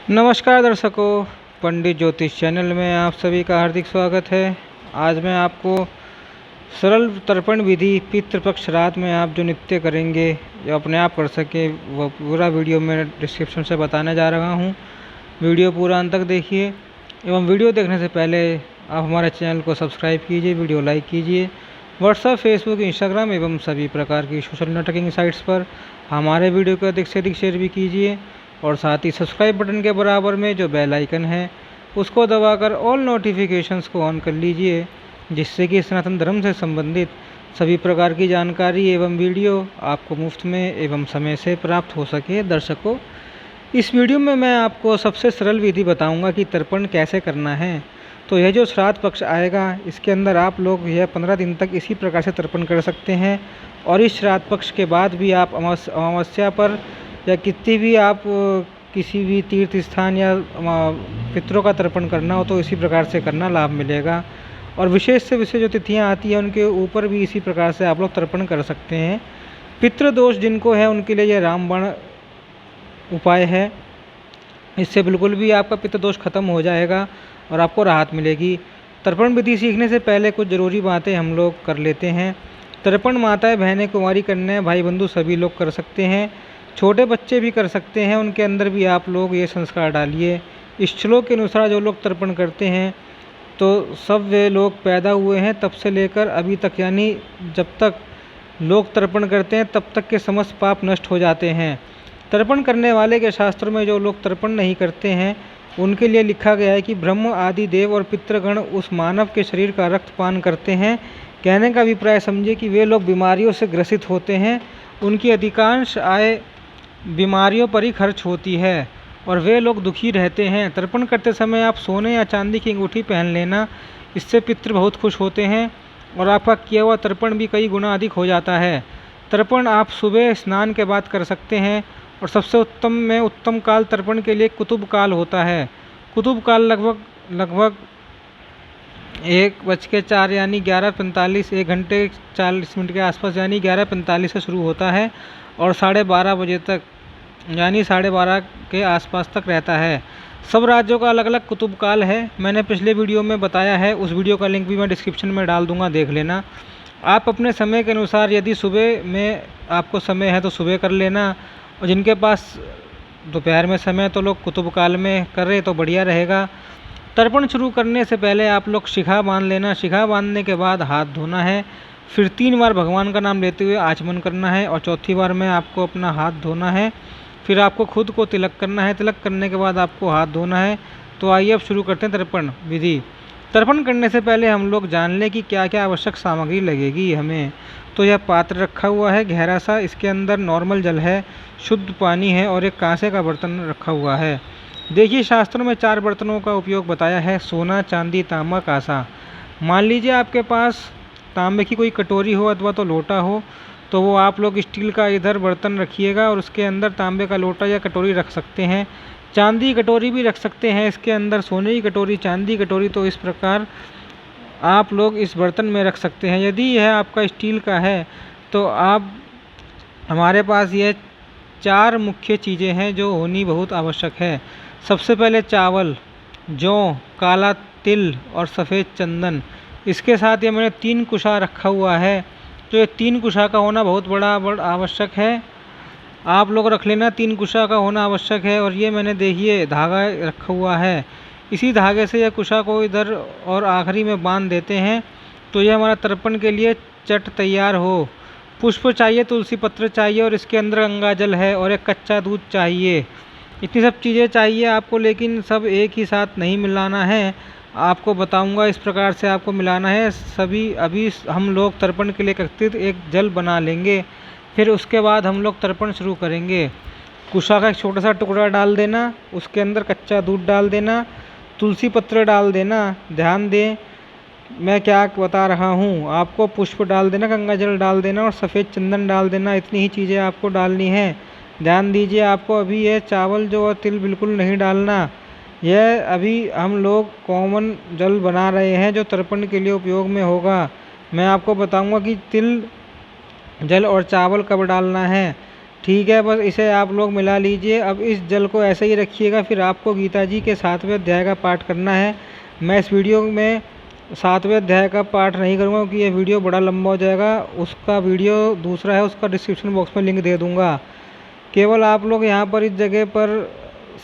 नमस्कार दर्शकों, पंडित ज्योतिष चैनल में आप सभी का हार्दिक स्वागत है। आज मैं आपको सरल तर्पण विधि पितृपक्ष श्राद्ध में आप जो नित्य करेंगे, जो अपने आप कर सके, वह पूरा वीडियो में डिस्क्रिप्शन से बताने जा रहा हूं। वीडियो पूरा अंत तक देखिए एवं वीडियो देखने से पहले आप हमारे चैनल को सब्सक्राइब कीजिए, वीडियो लाइक कीजिए। व्हाट्सएप, फेसबुक, इंस्टाग्राम एवं सभी प्रकार की सोशल नेटवर्किंग साइट्स पर हमारे वीडियो को अधिक से अधिक शेयर भी कीजिए और साथ ही सब्सक्राइब बटन के बराबर में जो बेल आइकन है उसको दबाकर ऑल नोटिफिकेशंस को ऑन कर लीजिए, जिससे कि सनातन धर्म से संबंधित सभी प्रकार की जानकारी एवं वीडियो आपको मुफ्त में एवं समय से प्राप्त हो सके। दर्शकों, इस वीडियो में मैं आपको सबसे सरल विधि बताऊंगा कि तर्पण कैसे करना है। तो यह जो श्राद्ध पक्ष आएगा, इसके अंदर आप लोग यह 15 दिन तक इसी प्रकार से तर्पण कर सकते हैं और इस श्राद्ध पक्ष के बाद भी आप अमावस्या पर या कितनी भी आप किसी भी तीर्थ स्थान या पितरों का तर्पण करना हो तो इसी प्रकार से करना, लाभ मिलेगा। और विशेष से विशेष जो तिथियां आती हैं उनके ऊपर भी इसी प्रकार से आप लोग तर्पण कर सकते हैं। पितृदोष जिनको है उनके लिए यह रामबाण उपाय है। इससे बिल्कुल भी आपका पितृदोष खत्म हो जाएगा और आपको राहत मिलेगी। तर्पण विधि सीखने से पहले कुछ ज़रूरी बातें हम लोग कर लेते हैं। तर्पण माताएं, बहनें, कुंवारी कन्याएं, भाई बंधु सभी लोग कर सकते हैं। छोटे बच्चे भी कर सकते हैं, उनके अंदर भी आप लोग ये संस्कार डालिए। इस श्लोक के अनुसार जो लोग तर्पण करते हैं तो सब वे लोग पैदा हुए हैं तब से लेकर अभी तक, यानी जब तक लोग तर्पण करते हैं तब तक के समस्त पाप नष्ट हो जाते हैं। तर्पण करने वाले के शास्त्रों में जो लोग तर्पण नहीं करते हैं उनके लिए लिखा गया है कि ब्रह्म आदि देव और पितृगण उस मानव के शरीर का रक्तपान करते हैं। कहने का अभिप्राय समझिए कि वे लोग बीमारियों से ग्रसित होते हैं, उनकी अधिकांश आय बीमारियों पर ही खर्च होती है और वे लोग दुखी रहते हैं। तर्पण करते समय आप सोने या चांदी की अंगूठी पहन लेना, इससे पितृ बहुत खुश होते हैं और आपका किया हुआ तर्पण भी कई गुना अधिक हो जाता है। तर्पण आप सुबह स्नान के बाद कर सकते हैं और सबसे उत्तम काल तर्पण के लिए कुतुब काल होता है। कुतुब काल लगभग 1:04 यानी 11:45, 1 घंटे 40 मिनट के आसपास यानी 11:45 से शुरू होता है और 12:30 बजे तक यानी 12:30 के आसपास तक रहता है। सब राज्यों का अलग अलग कुतुब काल है, मैंने पिछले वीडियो में बताया है, उस वीडियो का लिंक भी मैं डिस्क्रिप्शन में डाल दूंगा, देख लेना। आप अपने समय के अनुसार यदि सुबह में आपको समय है तो सुबह कर लेना और जिनके पास दोपहर में समय तो लोग कुतुब काल में कर रहे तो बढ़िया रहेगा। तर्पण शुरू करने से पहले आप लोग शिखा बांध लेना। शिखा बांधने के बाद हाथ धोना है, फिर 3 बार भगवान का नाम लेते हुए आचमन करना है और चौथी बार में आपको अपना हाथ धोना है। फिर आपको खुद को तिलक करना है, तिलक करने के बाद आपको हाथ धोना है। तो आइए अब शुरू करते हैं तर्पण विधि। तर्पण करने से पहले हम लोग जान लें कि क्या क्या आवश्यक सामग्री लगेगी हमें। तो यह पात्र रखा हुआ है गहरा सा, इसके अंदर नॉर्मल जल है, शुद्ध पानी है और एक कांसे का बर्तन रखा हुआ है। देखिए, शास्त्रों में 4 बर्तनों का उपयोग बताया है: सोना, चांदी, तांबा, कांसा। मान लीजिए आपके पास तांबे की कोई कटोरी हो अथवा तो लोटा हो तो वो आप लोग स्टील का इधर बर्तन रखिएगा और उसके अंदर तांबे का लोटा या कटोरी रख सकते हैं। चांदी कटोरी भी रख सकते हैं इसके अंदर, सोने की कटोरी, चांदी कटोरी, तो इस प्रकार आप लोग इस बर्तन में रख सकते हैं। यदि यह आपका स्टील का है तो आप हमारे पास ये 4 मुख्य चीज़ें हैं जो होनी बहुत आवश्यक है। सबसे पहले चावल, जौ, काला तिल और सफ़ेद चंदन। इसके साथ ये मैंने 3 कुशा रखा हुआ है, तो ये 3 कुशा का होना बहुत बड़ा आवश्यक है। आप लोग रख लेना, 3 कुशा का होना आवश्यक है। और ये मैंने देखिए धागा रखा हुआ है, इसी धागे से यह कुशा को इधर और आखिरी में बांध देते हैं तो यह हमारा तर्पण के लिए चट तैयार हो। पुष्प चाहिए, तुलसी पत्र चाहिए और इसके अंदर गंगा जल है और एक कच्चा दूध चाहिए। इतनी सब चीज़ें चाहिए आपको, लेकिन सब एक ही साथ नहीं मिलाना है, आपको बताऊंगा इस प्रकार से आपको मिलाना है सभी। अभी हम लोग तर्पण के लिए एकत्रित एक जल बना लेंगे, फिर उसके बाद हम लोग तर्पण शुरू करेंगे। कुशा का एक छोटा सा टुकड़ा डाल देना, उसके अंदर कच्चा दूध डाल देना, तुलसी पत्र डाल देना। ध्यान दें मैं क्या बता रहा हूँ, आपको पुष्प डाल देना, गंगा जल डाल देना और सफ़ेद चंदन डाल देना। इतनी ही चीज़ें आपको डालनी है। ध्यान दीजिए, आपको अभी ये चावल जो और तिल बिल्कुल नहीं डालना। यह अभी हम लोग कॉमन जल बना रहे हैं जो तर्पण के लिए उपयोग में होगा। मैं आपको बताऊंगा कि तिल, जल और चावल कब डालना है। ठीक है, बस इसे आप लोग मिला लीजिए। अब इस जल को ऐसे ही रखिएगा। फिर आपको गीता जी के 7वें अध्याय का पाठ करना है। मैं इस वीडियो में 7वें अध्याय का पाठ नहीं करूँगा क्योंकि ये वीडियो बड़ा लंबा हो जाएगा। उसका वीडियो दूसरा है, उसका डिस्क्रिप्शन बॉक्स में लिंक दे दूँगा। केवल आप लोग यहाँ पर इस जगह पर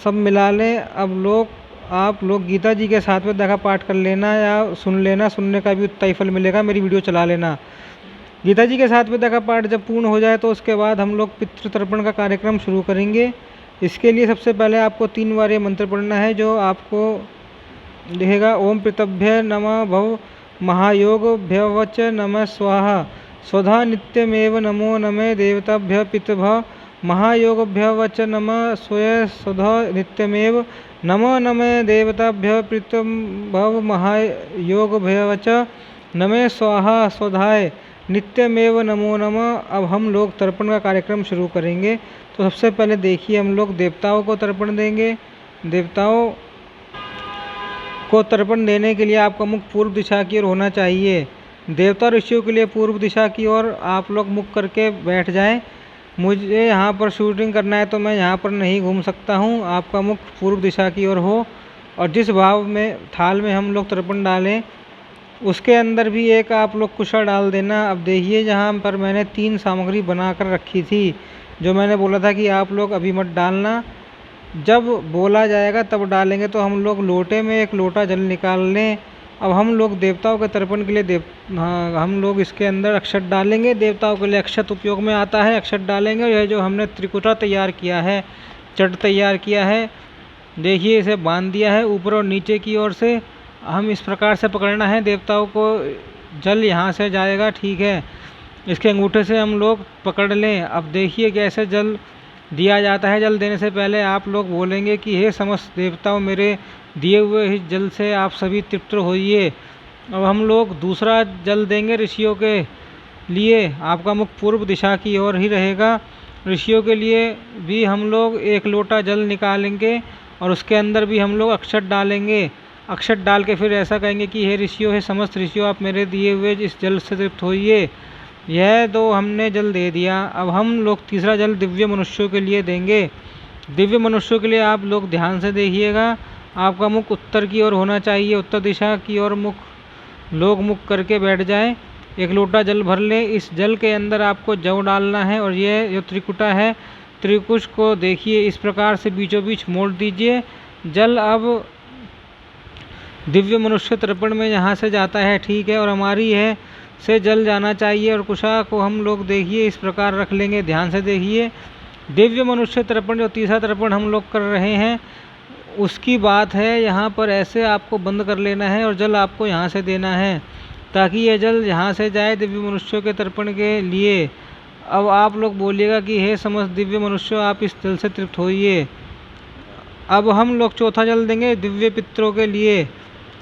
सब मिला लें। अब आप लोग गीता जी के 7वें अध्याय का पाठ कर लेना या सुन लेना, सुनने का भी उतना ही फल मिलेगा। मेरी वीडियो चला लेना। गीता जी के 7वें अध्याय का पाठ जब पूर्ण हो जाए तो उसके बाद हम लोग पितृतर्पण का कार्यक्रम शुरू करेंगे। इसके लिए सबसे पहले आपको 3 बार ये मंत्र पढ़ना है, जो आपको दिखेगा। ओम पितृभ्य नमः भव महायोगभ्यवच नमः स्वाहा स्वधा नित्यमेव नमो नमे देवताभ्य पितृभ्य महायोगभ्यवच नमः स्वय स्वधा नित्यमेव नमो नमे देवताभ्य पितृभव महायोगभ्यवच नमे स्वाहा स्वधाय नित्यमेव नमो नमः। अब हम लोग तर्पण का कार्यक्रम शुरू करेंगे। तो सबसे पहले देखिए, हम लोग देवताओं को तर्पण देंगे। देवताओं को तर्पण देने के लिए आपका मुख पूर्व दिशा की ओर होना चाहिए। देवता ऋषियों के लिए पूर्व दिशा की ओर आप लोग मुख करके बैठ जाएं। मुझे यहाँ पर शूटिंग करना है तो मैं यहाँ पर नहीं घूम सकता हूँ। आपका मुख पूर्व दिशा की ओर हो और जिस भाव में थाल में हम लोग तर्पण डालें उसके अंदर भी एक आप लोग कुशा डाल देना। अब देखिए, जहाँ पर मैंने 3 सामग्री बना कर रखी थी, जो मैंने बोला था कि आप लोग अभी मत डालना, जब बोला जाएगा तब डालेंगे। तो हम लोग लोटे में 1 लोटा जल निकाल लें। अब हम लोग देवताओं के तर्पण के लिए हम लोग इसके अंदर अक्षत डालेंगे। देवताओं के लिए अक्षत उपयोग में आता है, अक्षत डालेंगे। और यह जो हमने त्रिकुटा तैयार किया है, चट तैयार किया है, देखिए इसे बांध दिया है ऊपर और नीचे की ओर से। हम इस प्रकार से पकड़ना है, देवताओं को जल यहाँ से जाएगा। ठीक है, इसके अंगूठे से हम लोग पकड़ लें। अब देखिए कैसे जल दिया जाता है। जल देने से पहले आप लोग बोलेंगे कि हे समस्त देवताओं, मेरे दिए हुए इस जल से आप सभी तृप्त होइए। अब हम लोग दूसरा जल देंगे ऋषियों के लिए। आपका मुख पूर्व दिशा की ओर ही रहेगा। ऋषियों के लिए भी हम लोग 1 लोटा जल निकालेंगे और उसके अंदर भी हम लोग अक्षत डालेंगे। अक्षत डाल के फिर ऐसा कहेंगे कि हे ऋषियों, हे समस्त ऋषियों, आप मेरे दिए हुए इस जल से तृप्त होइए। यह 2 हमने जल दे दिया। अब हम लोग तीसरा जल दिव्य मनुष्यों के लिए देंगे। दिव्य मनुष्यों के लिए आप लोग ध्यान से देखिएगा। आपका मुख उत्तर की ओर होना चाहिए, उत्तर दिशा की ओर लोग मुख करके बैठ जाएं। 1 लोटा जल भर लें। इस जल के अंदर आपको जव डालना है और ये जो त्रिकुटा है, त्रिकुश को देखिए इस प्रकार से बीचों बीच मोड़ दीजिए। जल अब दिव्य मनुष्य तर्पण में यहाँ से जाता है। ठीक है, और हमारी है से जल जाना चाहिए। और कुशा को हम लोग देखिए इस प्रकार रख लेंगे। ध्यान से देखिए, दिव्य मनुष्य तर्पण जो तीसरा तर्पण हम लोग कर रहे हैं उसकी बात है। यहाँ पर ऐसे आपको बंद कर लेना है और जल आपको यहाँ से देना है ताकि ये जल यहाँ से जाए दिव्य मनुष्यों के तर्पण के लिए। अब आप लोग बोलिएगा कि हे समस्त दिव्य मनुष्यों, आप इस जल से तृप्त होइए। अब हम लोग चौथा जल देंगे दिव्य पितरों के लिए।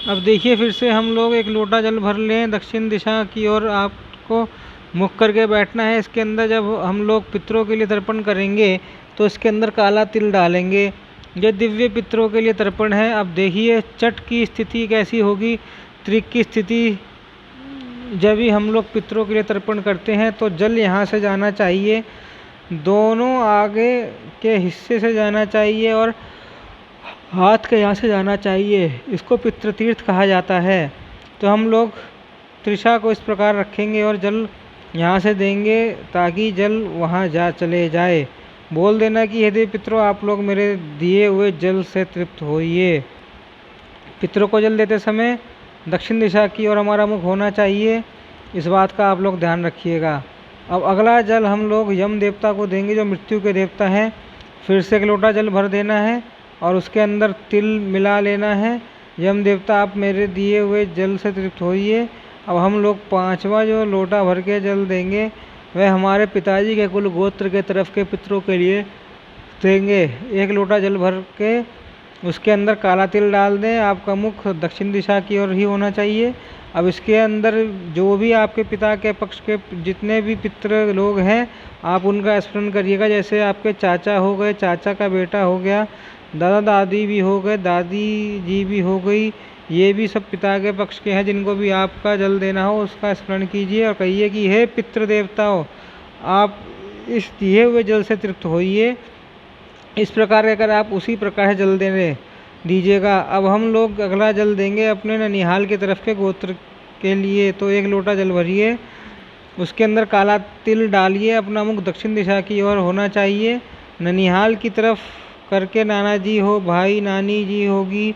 अब देखिए, फिर से हम लोग 1 लोटा जल भर लें। दक्षिण दिशा की ओर आपको मुख करके बैठना है। इसके अंदर जब हम लोग पितरों के लिए तर्पण करेंगे तो इसके अंदर काला तिल डालेंगे। ये दिव्य पितरों के लिए तर्पण है। अब देखिए चट की स्थिति कैसी होगी, त्रिक की स्थिति। जब भी हम लोग पितरों के लिए तर्पण करते हैं तो जल यहाँ से जाना चाहिए, दोनों आगे के हिस्से से जाना चाहिए और हाथ के यहाँ से जाना चाहिए। इसको पितृतीर्थ कहा जाता है। तो हम लोग त्रिशा को इस प्रकार रखेंगे और जल यहाँ से देंगे ताकि जल वहाँ चले जाए। बोल देना कि हे देव पितरों, आप लोग मेरे दिए हुए जल से तृप्त होइए। पितरों को जल देते समय दक्षिण दिशा की ओर हमारा मुख होना चाहिए। इस बात का आप लोग ध्यान रखिएगा। अब अगला जल हम लोग यम देवता को देंगे, जो मृत्यु के देवता हैं। फिर से 1 लोटा जल भर देना है और उसके अंदर तिल मिला लेना है। यम देवता, आप मेरे दिए हुए जल से तृप्त होइए। अब हम लोग 5वां जो लोटा भर के जल देंगे वह हमारे पिताजी के कुल गोत्र के तरफ के पितरों के लिए देंगे। 1 लोटा जल भर के उसके अंदर काला तिल डाल दें। आपका मुख दक्षिण दिशा की ओर ही होना चाहिए। अब इसके अंदर जो भी आपके पिता के पक्ष के जितने भी पितृ लोग हैं, आप उनका स्मरण करिएगा। जैसे आपके चाचा हो गए, चाचा का बेटा हो गया, दादा दादी भी हो गए, दादी जी भी हो गई, ये भी सब पिता के पक्ष के हैं। जिनको भी आपका जल देना हो उसका स्मरण कीजिए और कहिए कि हे पितृ देवताओं, आप इस दिए हुए जल से तृप्त होइए। इस प्रकार अगर आप उसी प्रकार से जल देने दीजिएगा। अब हम लोग अगला जल देंगे अपने ननिहाल की तरफ के गोत्र के लिए। तो 1 लोटा जल भरिए, उसके अंदर काला तिल डालिए, अपना मुख दक्षिण दिशा की ओर होना चाहिए। ननिहाल की तरफ करके नाना जी हो, भाई नानी जी होगी,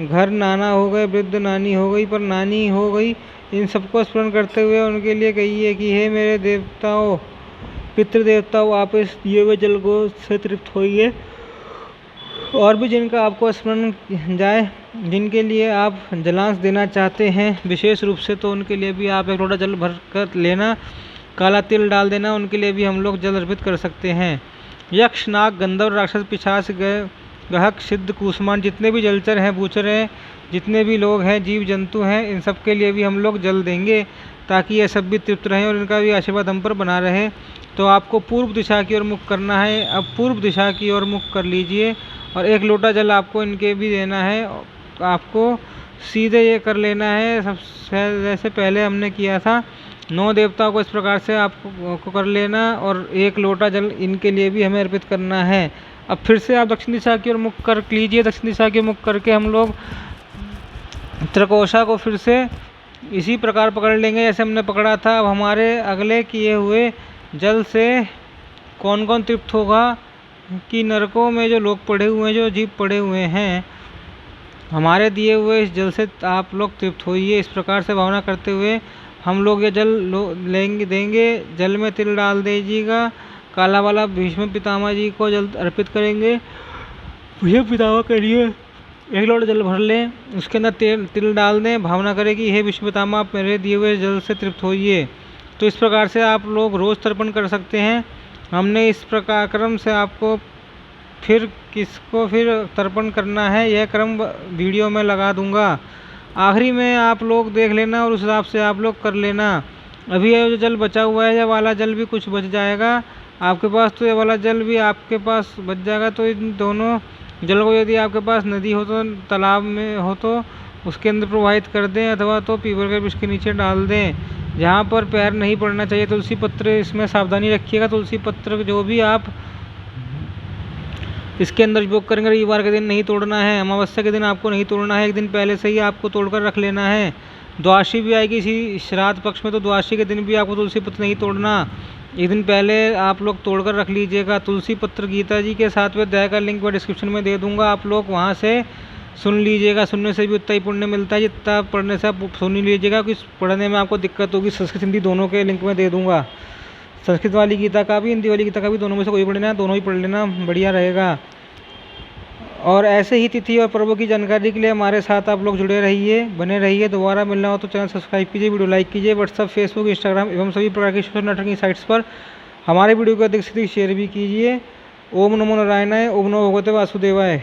घर नाना हो गए, वृद्ध नानी हो गई, पर नानी हो गई, इन सबको स्मरण करते हुए उनके लिए कहिए कि हे मेरे देवताओं, पितृदेवताओं, आप इस दिए हुए जल को से तृप्त होइए। और भी जिनका आपको स्मरण जाए, जिनके लिए आप जलांश देना चाहते हैं विशेष रूप से, तो उनके लिए भी आप 1 लोटा जल भर कर लेना, काला तिल डाल देना, उनके लिए भी हम लोग जल अर्पित कर सकते हैं। यक्ष, नाग, गंधर्व, राक्षस, पिशाच, गहक, सिद्ध, कुसुमान, जितने भी जलचर हैं, भूचर हैं, जितने भी लोग हैं, जीव जंतु हैं, इन सब के लिए भी हम लोग जल देंगे, ताकि ये सब भी तृप्त रहें और इनका भी आशीर्वाद हम पर बना रहे। तो आपको पूर्व दिशा की ओर मुख करना है। अब पूर्व दिशा की ओर मुख कर लीजिए और 1 लोटा जल आपको इनके भी देना है। आपको सीधे ये कर लेना है, सबसे जैसे पहले हमने किया था 9 देवताओं को, इस प्रकार से आपको कर लेना और 1 लोटा जल इनके लिए भी हमें अर्पित करना है। अब फिर से आप दक्षिण दिशा की ओर मुख कर लीजिए। दक्षिण दिशा की मुख करके हम लोग त्रिकोशा को फिर से इसी प्रकार पकड़ लेंगे जैसे हमने पकड़ा था। अब हमारे अगले किए हुए जल से कौन कौन तृप्त होगा कि नरकों में जो लोग पड़े हुए हैं, जो जीव पड़े हुए हैं, हमारे दिए हुए इस जल से आप लोग तृप्त होइए। इस प्रकार से भावना करते हुए हम लोग ये जल लेंगे देंगे। जल में तिल डाल दीजिएगा। काला वाला भीष्म पितामह जी को जल अर्पित करेंगे। भीष्म पितामह के लिए 1 लोटा जल भर लें, उसके अंदर तिल डाल दें, भावना करें कि हे भीष्म पितामह, आप मेरे दिए हुए जल से तृप्त होइए। तो इस प्रकार से आप लोग रोज़ तर्पण कर सकते हैं। हमने इस प्रकार क्रम से आपको फिर किसको फिर तर्पण करना है, यह क्रम वीडियो में लगा दूंगा। आखिरी में आप लोग देख लेना और उस हिसाब से आप लोग कर लेना। अभी ये जो जल बचा हुआ है, ये वाला जल भी कुछ बच जाएगा आपके पास, तो ये वाला जल भी आपके पास बच जाएगा। तो इन दोनों जल को यदि आपके पास नदी हो तो तालाब में हो तो उसके अंदर प्रवाहित कर दें, अथवा तो पीपल के वृक्ष के नीचे डाल दें जहाँ पर पैर नहीं पड़ना चाहिए। तुलसी पत्र इसमें सावधानी रखिएगा। तुलसी पत्र जो भी आप इसके अंदर उपयोग करेंगे, रविवार के दिन नहीं तोड़ना है, अमावस्या के दिन आपको नहीं तोड़ना है, 1 दिन पहले से ही आपको तोड़कर रख लेना है। द्वादशी भी आएगी इसी श्राद्ध पक्ष में, तो द्वादशी के दिन भी आपको तुलसी पत्र नहीं तोड़ना, 1 दिन पहले आप लोग तोड़कर रख लीजिएगा। तुलसी पत्र गीता जी के 7वें अध्याय का लिंक मैं डिस्क्रिप्शन में दे दूंगा, आप लोग वहाँ से सुन लीजिएगा। सुनने से भी उतना ही पुण्य मिलता है जितना पढ़ने से आप सुन ही लीजिएगा, क्योंकि पढ़ने में आपको दिक्कत होगी। संस्कृत हिंदी दोनों के लिंक में दे दूंगा, संस्कृत वाली गीता का भी, हिंदी वाली गीता का भी, दोनों में से कोई पढ़ लेना, दोनों ही पढ़ लेना, बढ़िया रहेगा। और ऐसे ही तिथि और पर्वों की जानकारी के लिए हमारे साथ आप लोग जुड़े रहिए, बने रहिए। दोबारा मिलना हो तो चैनल सब्सक्राइब कीजिए, वीडियो लाइक कीजिए। व्हाट्सअप, फेसबुक, इंस्टाग्राम एवं सभी प्रकार की सोशल नेटवर्किंग साइट्स पर हमारे वीडियो को अधिक से अधिक शेयर भी कीजिए। ओम नमो नारायणाय, ओम नमो भगवते वासुदेवाय।